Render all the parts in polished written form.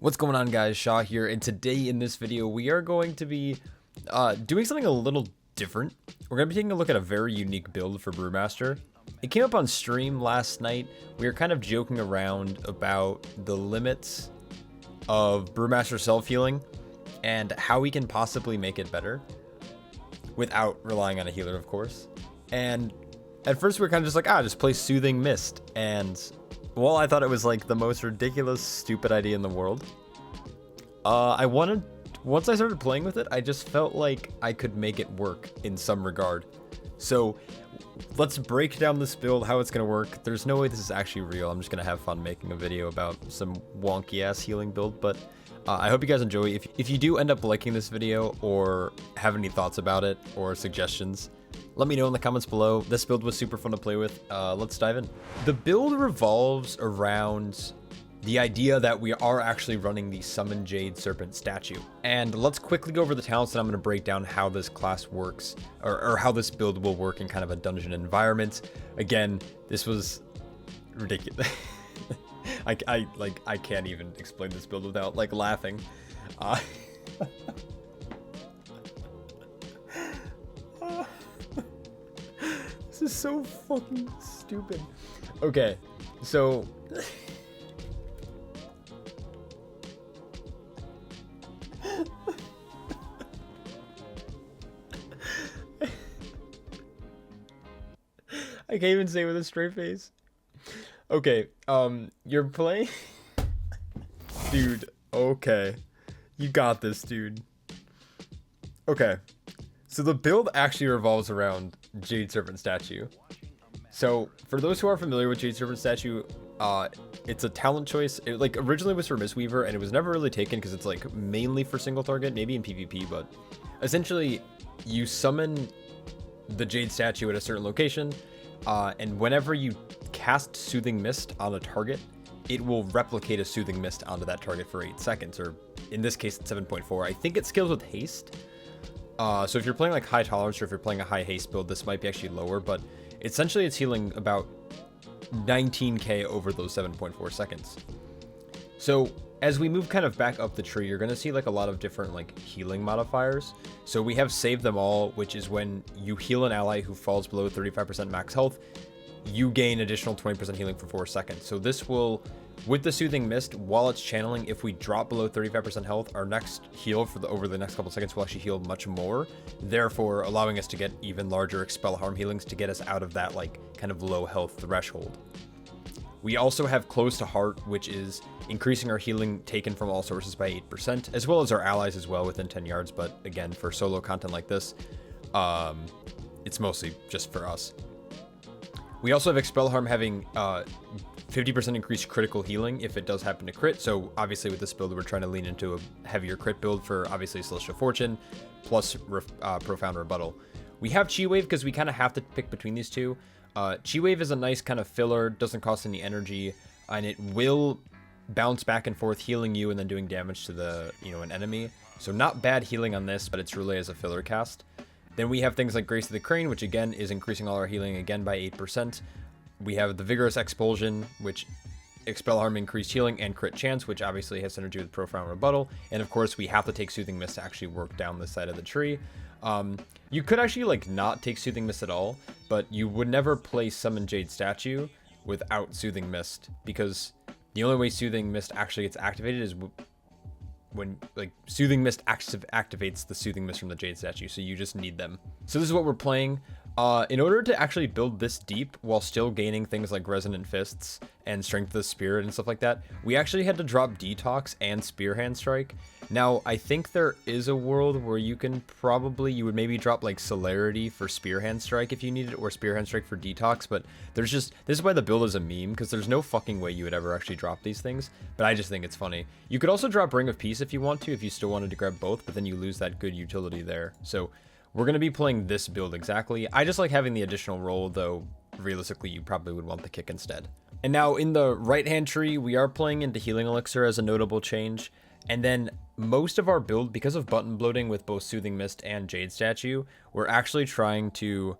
What's going on, guys? Shaw here, and today in this video we are going to be doing something a little different. We're going to be taking a look at a very unique build for Brewmaster. It came up on stream last night. We were kind of joking around about the limits of Brewmaster self-healing and how we can possibly make it better without relying on a healer, of course. And at first we were kind of just like, just play Soothing Mist. And well, I thought it was like the most ridiculous, stupid idea in the world. Once I started playing with it, I just felt like I could make it work in some regard. So let's break down this build, how it's going to work. There's no way this is actually real. I'm just going to have fun making a video about some wonky ass healing build, but I hope you guys enjoy. If you do end up liking this video or have any thoughts about it or suggestions, let me know in the comments below. This build was super fun to play with. Let's dive in. The build revolves around the idea that we are actually running the Summon Jade Serpent statue. And let's quickly go over the talents, and I'm going to break down how this class works, or how this build will work in kind of a dungeon environment. Again, this was ridiculous. I can't even explain this build without like laughing. This is so fucking stupid. Okay, so I can't even say it with a straight face. Okay, you're playing. Dude, okay. You got this, dude. Okay. So the build actually revolves around Jade Serpent statue. So for those who are familiar with Jade Serpent statue, it's a talent choice. It like originally was for Mistweaver, and it was never really taken because it's like mainly for single target, maybe in PvP, but essentially you summon the Jade statue at a certain location, and whenever you cast Soothing Mist on a target, it will replicate a Soothing Mist onto that target for 8 seconds, or in this case it's 7.4. I think it scales with haste. So if you're playing like high tolerance, or if you're playing a high haste build, this might be actually lower, but essentially it's healing about 19k over those 7.4 seconds. So as we move kind of back up the tree, you're going to see like a lot of different like healing modifiers. So we have Save Them All, which is when you heal an ally who falls below 35% max health, you gain additional 20% healing for 4 seconds. So this will, with the Soothing Mist, while it's channeling, if we drop below 35% health, our next heal for over the next couple seconds will actually heal much more, therefore allowing us to get even larger Expel Harm healings to get us out of that like kind of low health threshold. We also have Close to Heart, which is increasing our healing taken from all sources by 8%, as well as our allies as well within 10 yards, but again, for solo content like this, it's mostly just for us. We also have Expel Harm having 50% increased critical healing if it does happen to crit. So obviously with this build, we're trying to lean into a heavier crit build for obviously Celestial Fortune plus Profound Rebuttal. We have Chi Wave because we kind of have to pick between these two. Chi Wave is a nice kind of filler, doesn't cost any energy, and it will bounce back and forth, healing you and then doing damage to the an enemy. So not bad healing on this, but it's really as a filler cast. Then we have things like Grace of the Crane, which again is increasing all our healing again by 8%. We have the Vigorous Expulsion, which Expel Harm, increased healing, and crit chance, which obviously has synergy with Profound Rebuttal. And of course, we have to take Soothing Mist to actually work down the side of the tree. You could actually like not take Soothing Mist at all, but you would never play Summon Jade Statue without Soothing Mist, because the only way Soothing Mist actually gets activated is when like Soothing Mist activates the Soothing Mist from the Jade Statue, so you just need them. So this is what we're playing. In order to actually build this deep while still gaining things like Resonant Fists and Strength of the Spirit and stuff like that, we actually had to drop Detox and Spear Hand Strike. Now, I think there is a world where you would maybe drop like Celerity for Spear Hand Strike if you need it, or Spear Hand Strike for Detox, but this is why the build is a meme, because there's no fucking way you would ever actually drop these things, but I just think it's funny. You could also drop Ring of Peace if you want to, if you still wanted to grab both, but then you lose that good utility there. So we're going to be playing this build exactly. I just like having the additional roll, though realistically you probably would want the kick instead. And now in the right hand tree, we are playing into Healing Elixir as a notable change. And then most of our build, because of button bloating with both Soothing Mist and Jade Statue, we're actually trying to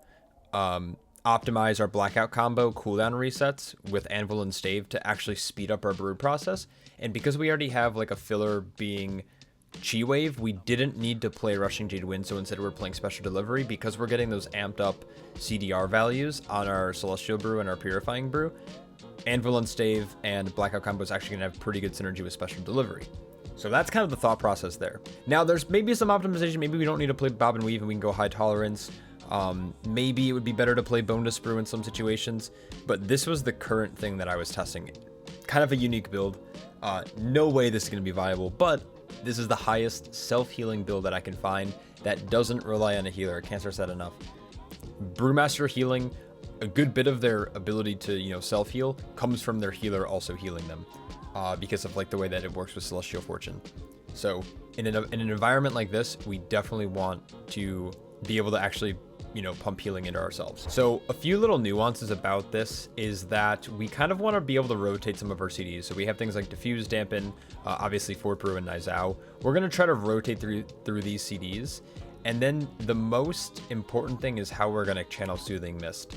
optimize our blackout combo cooldown resets with Anvil and Stave to actually speed up our brew process. And because we already have like a filler being Chi Wave, we didn't need to play Rushing Jade Wind, so instead we're playing Special Delivery because we're getting those amped up CDR values on our Celestial Brew and our Purifying Brew. Anvil and Stave and Blackout combo is actually going to have pretty good synergy with Special Delivery. So that's kind of the thought process there. Now there's maybe some optimization. Maybe we don't need to play Bob and Weave and we can go High Tolerance. Maybe it would be better to play Boneless Brew in some situations, but this was the current thing that I was testing. Kind of a unique build. No way this is going to be viable, but this is the highest self-healing build that I can find that doesn't rely on a healer. I can't stress that enough. Brewmaster healing, a good bit of their ability to, you know, self-heal comes from their healer also healing them, because of like the way that it works with Celestial Fortune. So in an environment like this, we definitely want to be able to actually, you know, pump healing into ourselves. So a few little nuances about this is that we kind of want to be able to rotate some of our CDs. So we have things like Diffuse, Dampen, obviously Fort Brew and Nizao. We're going to try to rotate through these CDs. And then the most important thing is how we're going to channel Soothing Mist.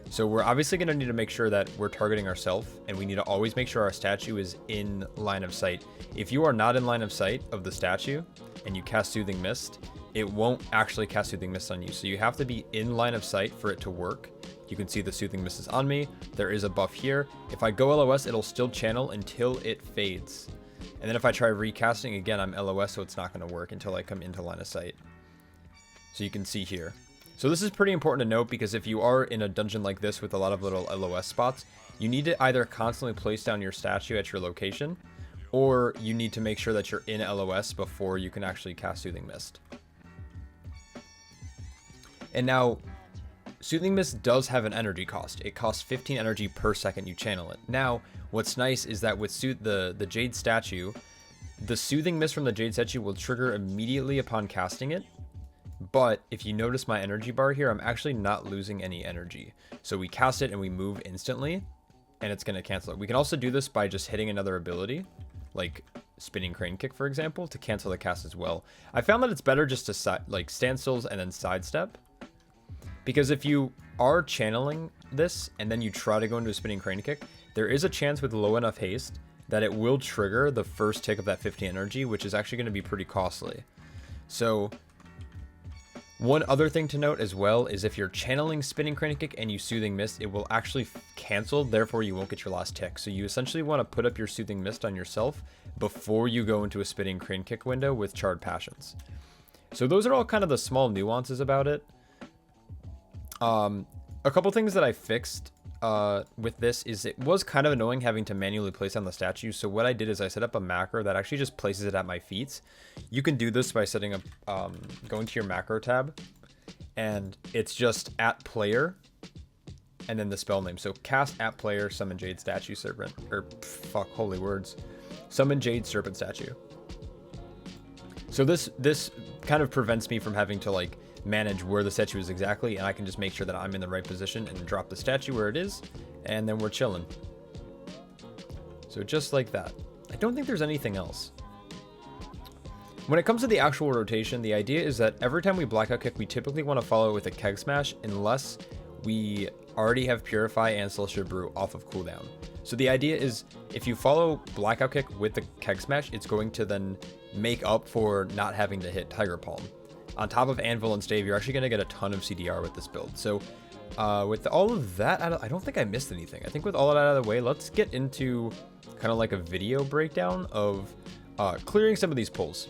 So we're obviously going to need to make sure that we're targeting ourselves, and we need to always make sure our statue is in line of sight. If you are not in line of sight of the statue and you cast Soothing Mist, it won't actually cast Soothing Mist on you. So you have to be in line of sight for it to work. You can see the Soothing Mist is on me. There is a buff here. If I go LOS, it'll still channel until it fades. And then if I try recasting again, I'm LOS, so it's not going to work until I come into line of sight. So you can see here. So this is pretty important to note, because if you are in a dungeon like this with a lot of little LOS spots, you need to either constantly place down your statue at your location, or you need to make sure that you're in LOS before you can actually cast Soothing Mist. And now, Soothing Mist does have an energy cost. It costs 15 energy per second you channel it. Now, what's nice is that with the Jade statue, the Soothing Mist from the Jade statue will trigger immediately upon casting it. But if you notice my energy bar here, I'm actually not losing any energy. So we cast it and we move instantly, and it's going to cancel it. We can also do this by just hitting another ability, like Spinning Crane Kick, for example, to cancel the cast as well. I found that it's better just to stand stills and then sidestep. Because if you are channeling this and then you try to go into a Spinning Crane Kick, there is a chance with low enough haste that it will trigger the first tick of that 50 energy, which is actually going to be pretty costly. So one other thing to note as well is if you're channeling Spinning Crane Kick and you Soothing Mist, it will actually cancel, therefore you won't get your last tick. So you essentially want to put up your Soothing Mist on yourself before you go into a Spinning Crane Kick window with Charred Passions. So those are all kind of the small nuances about it. A couple things that I fixed with this is it was kind of annoying having to manually place on the statue. So what I did is I set up a macro that actually just places it at my feet. You can do this by setting up, going to your macro tab, and it's just at player and then the spell name. So cast at player, summon Jade statue serpent, or fuck, holy words, summon Jade serpent statue. So this kind of prevents me from having to like manage where the statue is exactly, and I can just make sure that I'm in the right position and drop the statue where it is, and then we're chilling. So just like that. I don't think there's anything else. When it comes to the actual rotation, the idea is that every time we blackout kick, we typically want to follow it with a keg smash unless we already have Purify and Celestial Brew off of cooldown. So the idea is if you follow blackout kick with the keg smash, it's going to then make up for not having to hit Tiger Palm. On top of Anvil and Stave, you're actually going to get a ton of CDR with this build. So with all of that, I don't think I missed anything. I think with all of that out of the way, let's get into kind of like a video breakdown of clearing some of these pulls.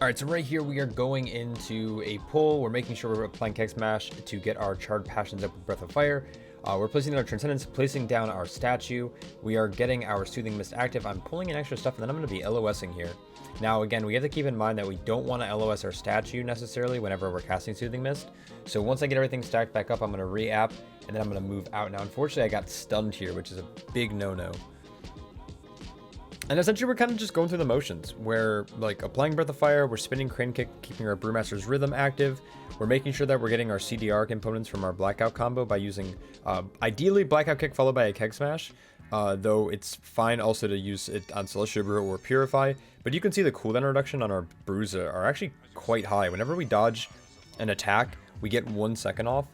All right, so right here, we are going into a pull. We're making sure we're applying Keg Smash to get our Charred Passions up with Breath of Fire. We're placing down our Transcendence, placing down our statue. We are getting our Soothing Mist active. I'm pulling in extra stuff, and then I'm going to be LOSing here. Now, again, we have to keep in mind that we don't want to LOS our statue necessarily whenever we're casting Soothing Mist. So once I get everything stacked back up, I'm going to re-app, and then I'm going to move out. Now, unfortunately, I got stunned here, which is a big no-no. And essentially, we're kind of just going through the motions. We're like applying Breath of Fire, we're spinning Crane Kick, keeping our Brewmaster's Rhythm active. We're making sure that we're getting our CDR components from our Blackout combo by using, ideally, Blackout Kick followed by a Keg Smash. Though it's fine also to use it on Celestial Brew or Purify. But you can see the cooldown reduction on our brews are actually quite high. Whenever we dodge an attack, we get 1 second off.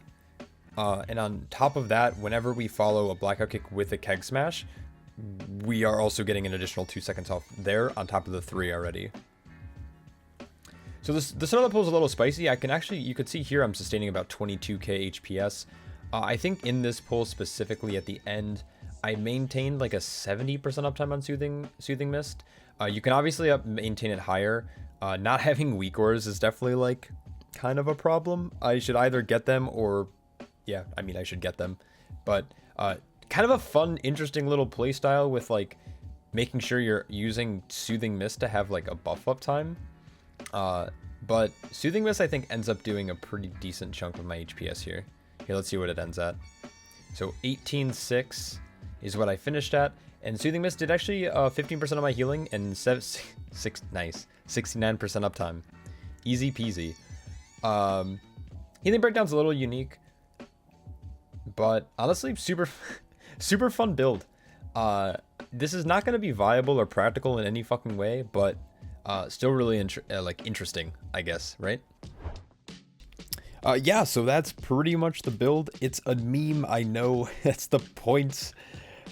And on top of that, whenever we follow a blackout kick with a keg smash, we are also getting an additional 2 seconds off there on top of the 3 already. So the start of the pull is a little spicy. You could see here I'm sustaining about 22k HPS. I think in this pull specifically at the end, I maintained like a 70% uptime on Soothing Mist. You can obviously maintain it higher. Not having weak ores is definitely like kind of a problem. I should either get them or, yeah, I mean I should get them. But kind of a fun, interesting little playstyle with like making sure you're using Soothing Mist to have like a buff up time. But Soothing Mist I think ends up doing a pretty decent chunk of my HPS here. Here, let's see what it ends at. So 18.6 is what I finished at, and Soothing Mist did actually 15% of my healing and nice 69% uptime. Easy peasy. Healing Breakdown's a little unique, but honestly super super fun build. This is not going to be viable or practical in any fucking way, but still really interesting, I guess, right? Yeah, so that's pretty much the build. It's a meme, I know. That's the point.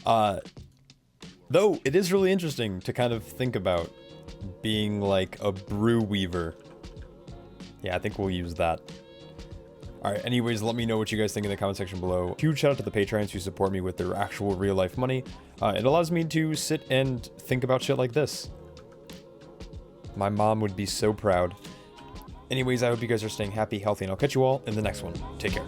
Though it is really interesting to kind of think about being like a brew weaver. Yeah, I think we'll use that. Alright, anyways, let me know what you guys think in the comment section below. Huge shout out to the Patreons who support me with their actual real life money. It allows me to sit and think about shit like this. My mom would be so proud. Anyways, I hope you guys are staying happy, healthy, and I'll catch you all in the next one. Take care.